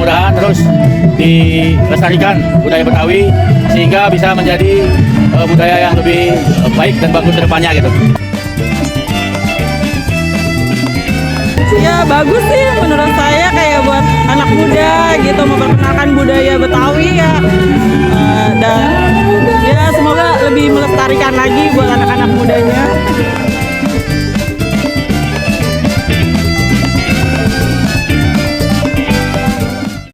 mudah-mudahan terus dilestarikan budaya Betawi sehingga bisa menjadi budaya yang lebih baik dan bagus ke depannya gitu. Ya bagus sih menurut saya, kayak buat anak muda gitu memperkenalkan budaya Betawi ya. Dan ya semoga lebih melestarikan lagi buat anak-anak mudanya.